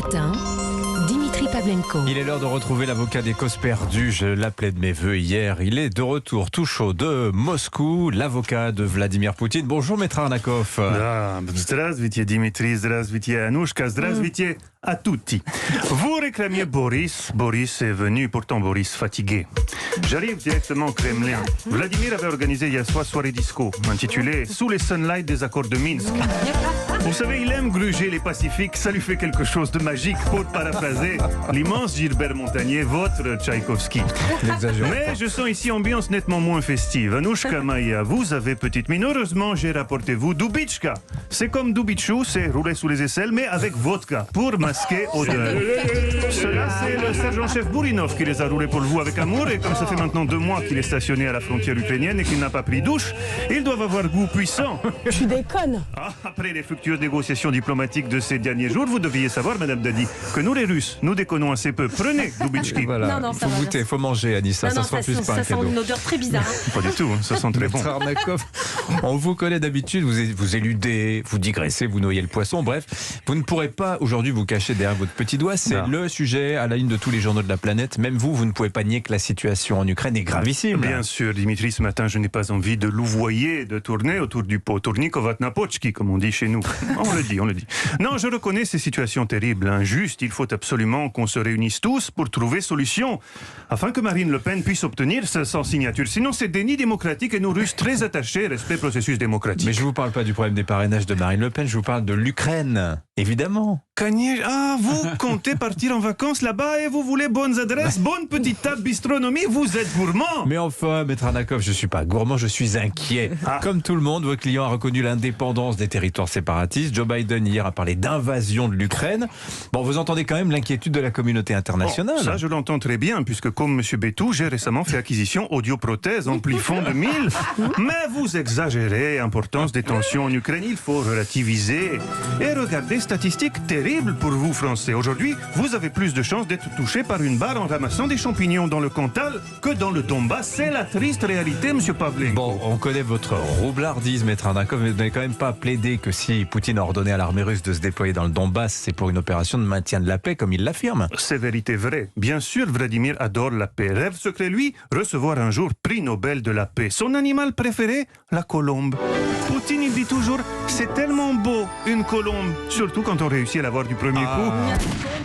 matin, Dimitri Pavlenko. Il est l'heure de retrouver l'avocat des causes perdues. Je l'appelais de mes voeux hier. Il est de retour tout chaud de Moscou, l'avocat de Vladimir Poutine. Bonjour, maître Arnakov. Здравствуйте, Dimitri, здравствуйте, Anoushka, здравствуйте à tutti. Vous réclamiez Boris. Boris est venu, pourtant Boris fatigué. J'arrive directement au Kremlin. Vladimir avait organisé hier soir soirée disco, intitulée Sous les sunlight des accords de Minsk. Vous savez, il aime gruger les pacifiques, ça lui fait quelque chose de magique, pour paraphraser l'immense Gilbert Montagnier, votre Tchaïkovski. Mais je sens ici ambiance nettement moins festive. Anoushka Maïa, vous avez petite mine. Heureusement, j'ai rapporté vous Dubichka. C'est comme Dubichou, c'est rouler sous les aisselles, mais avec vodka, pour masquer odeur. Cela, c'est le sergent-chef Bourinov qui les a roulés pour vous avec amour, et comme ça fait maintenant 2 mois qu'il est stationné à la frontière ukrainienne et qu'il n'a pas pris douche, ils doivent avoir goût puissant. Tu déconnes. Après les fructueuses négociations diplomatiques de ces derniers jours, vous deviez savoir, Madame Dadi, que nous les Russes, nous déconnons assez peu. Prenez, Dubitchki. Voilà. Non, Il ça faut va, goûter, il faut manger, Anissa. Ça sera plus pas un ça sent cadeau. une odeur très bizarre. Pas du tout, ça sent très bon. Maître Arnakov, on vous connaît d'habitude, vous éludez, vous digressez, vous noyez le poisson, bref. Vous ne pourrez pas aujourd'hui vous cacher derrière votre petit doigt. C'est le sujet à la une de tous les journaux de la planète. Même vous ne pouvez pas nier que la situation en Ukraine est gravissime. Bien sûr, Dimitri, ce matin, je n'ai pas envie de louvoyer, de tourner autour du pot. Tournikovat napochki, comme on dit chez nous. On le dit. Non, je reconnais ces situations terribles, injustes. Il faut absolument qu'on se réunisse tous pour trouver solution, afin que Marine Le Pen puisse obtenir sa signature. Sinon, c'est déni démocratique et nous, Russes, très attachés, respect processus démocratique. Mais je ne vous parle pas du problème des parrainages de Marine Le Pen, je vous parle de l'Ukraine, évidemment. Vous comptez partir en vacances là-bas et vous voulez bonnes adresses, bonne petite table bistronomie, vous êtes gourmand. Mais enfin, maître Arnakov, je ne suis pas gourmand, je suis inquiet. Comme tout le monde, votre client a reconnu l'indépendance des territoires séparatistes. Joe Biden, hier, a parlé d'invasion de l'Ukraine. Bon, vous entendez quand même l'inquiétude de la communauté internationale. Ça, je l'entends très bien, puisque comme M. Bétou, j'ai récemment fait acquisition audioprothèse Amplifon 2000. Mais vous exagérez l'importance des tensions en Ukraine, il faut relativiser. Et regardez, statistiques terribles pour vous, Français. Aujourd'hui, vous avez plus de chances d'être touché par une barre en ramassant des champignons dans le Cantal que dans le Donbass. C'est la triste réalité, M. Pavlenko. Bon, on connaît votre roublardise, maître Arnakov, mais vous n'avez quand même pas plaidé que si Poutine a ordonné à l'armée russe de se déployer dans le Donbass, c'est pour une opération de maintien de la paix, comme il l'affirme. C'est vérité vraie. Bien sûr, Vladimir adore la paix. Rêve secret, lui, recevoir un jour prix Nobel de la paix. Son animal préféré, la colombe. Poutine, il dit toujours, c'est tellement beau, une colombe. Surtout quand on réussit à l'avoir du premier coup.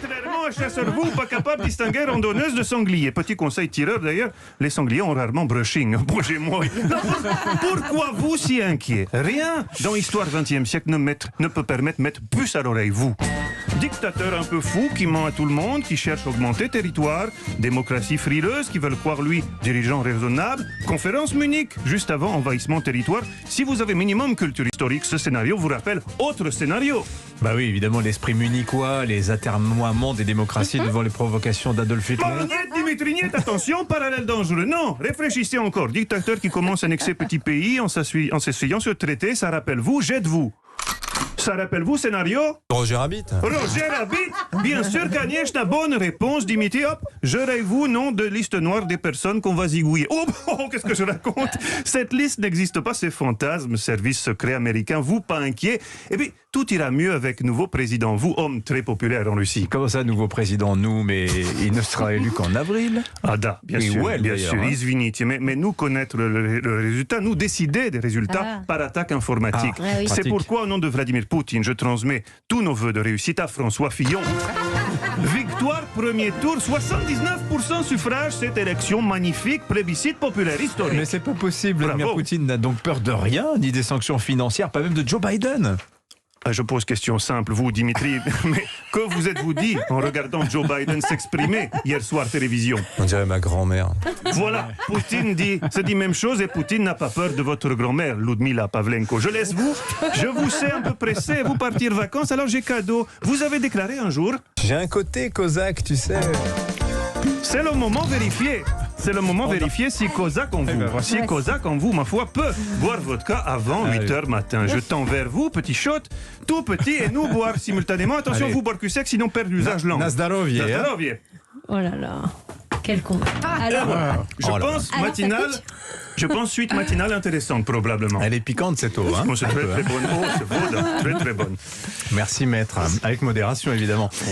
Contrairement à chasseur-vous, pas capable de distinguer randonneuse de sanglier. Petit conseil tireur d'ailleurs, les sangliers ont rarement brushing. Bougez-moi. Pourquoi vous si inquiet? Rien dans l'histoire 20e siècle ne peut permettre de mettre puce à l'oreille, vous. Dictateur un peu fou qui ment à tout le monde, qui cherche à augmenter territoire, démocratie frileuse qui veulent croire lui dirigeant raisonnable, conférence Munich juste avant envahissement territoire. Si vous avez minimum culture historique, ce scénario vous rappelle autre scénario. Bah oui, évidemment, l'esprit munichois, les atermoiements des démocraties devant les provocations d'Adolf Hitler. Dimitri, attention, parallèle dangereux. Non, réfléchissez encore. Dictateur qui commence à annexer petit pays en s'essayant sur traité, ça rappelle vous, jette-vous. Ça rappelle vous scénario? Roger Rabbit. Roger Rabbit. Bien sûr, Kanyeshna, bonne réponse, Dimitri. Hop, j'aurai-vous nom de liste noire des personnes qu'on va zigouiller. Oh, qu'est-ce que je raconte? Cette liste n'existe pas, c'est fantasme, service secret américain, vous pas inquiet. Et puis, tout ira mieux avec nouveau président, vous, homme très populaire en Russie. Comment ça, nouveau président? Nous, mais il ne sera élu qu'en avril. Bien sûr, извините, mais nous connaître le résultat, nous décider des résultats par attaque informatique. C'est pourquoi, au nom de Vladimir Poutine, je transmets tous nos vœux de réussite à François Fillon. Victoire, premier tour, 79% suffrage, cette élection magnifique, plébiscite populaire historique. Mais c'est pas possible, Vladimir Poutine n'a donc peur de rien, ni des sanctions financières, pas même de Joe Biden. Je pose question simple, vous, Dimitri, mais que vous êtes-vous dit en regardant Joe Biden s'exprimer hier soir télévision? On dirait ma grand-mère. Voilà, Poutine se dit même chose et Poutine n'a pas peur de votre grand-mère, Ludmila Pavlenko. Je laisse vous, je vous sais un peu pressé, vous partir vacances, alors j'ai cadeau. Vous avez déclaré un jour... J'ai un côté cosaque, tu sais... C'est le moment vérifié. C'est le moment vérifier si Cosaque en vous, si Cosaque en vous, ma foi, peut boire vodka avant 8h matin. Je tends vers vous, petit shot, tout petit, et nous boire simultanément. Attention, vous boire cul sec, sinon perdre l'usage langue. Na zdarovier. Oh là là. Quel con. Alors, je pense suite matinale intéressante, probablement. Elle est piquante, cette eau. Hein, c'est très bonne eau, c'est bonne, très bonne. Merci, maître. Avec modération, évidemment.